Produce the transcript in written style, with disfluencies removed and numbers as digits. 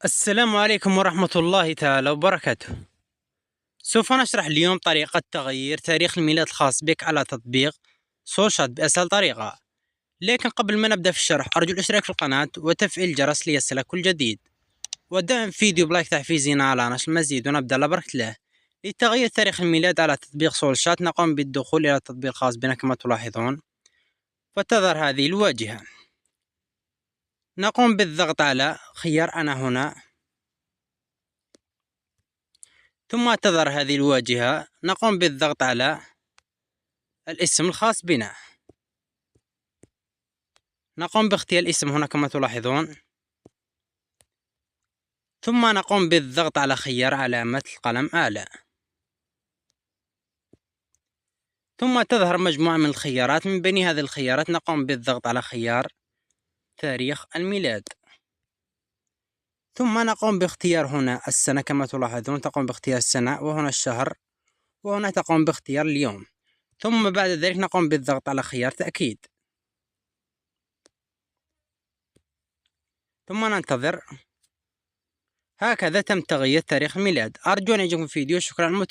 السلام عليكم ورحمة الله تعالى وبركاته. سوف نشرح اليوم طريقة تغيير تاريخ الميلاد الخاص بك على تطبيق سولشات بأسهل طريقة. لكن قبل ما نبدأ في الشرح أرجو الاشتراك في القناة وتفعيل الجرس ليصلك كل جديد، ودعم فيديو بلايك تحفيزنا على نشر المزيد. ونبدأ على بركة الله. لتغيير تاريخ الميلاد على تطبيق سولشات نقوم بالدخول إلى التطبيق الخاص بنا كما تلاحظون، فتظهر هذه الواجهة. نقوم بالضغط على خيار أنا هنا، ثم تظهر هذه الواجهة. نقوم بالضغط على الاسم الخاص بنا، نقوم باختيار الاسم هنا كما تلاحظون، ثم نقوم بالضغط على خيار علامة القلم أعلى، ثم تظهر مجموعة من الخيارات. من بين هذه الخيارات نقوم بالضغط على خيار تاريخ الميلاد، ثم نقوم باختيار هنا السنة كما تلاحظون، تقوم باختيار السنة، وهنا الشهر، وهنا تقوم باختيار اليوم. ثم بعد ذلك نقوم بالضغط على خيار تأكيد، ثم ننتظر. هكذا تم تغيير تاريخ الميلاد. أرجو أن يعجبكم الفيديو. شكرا على المتابعة.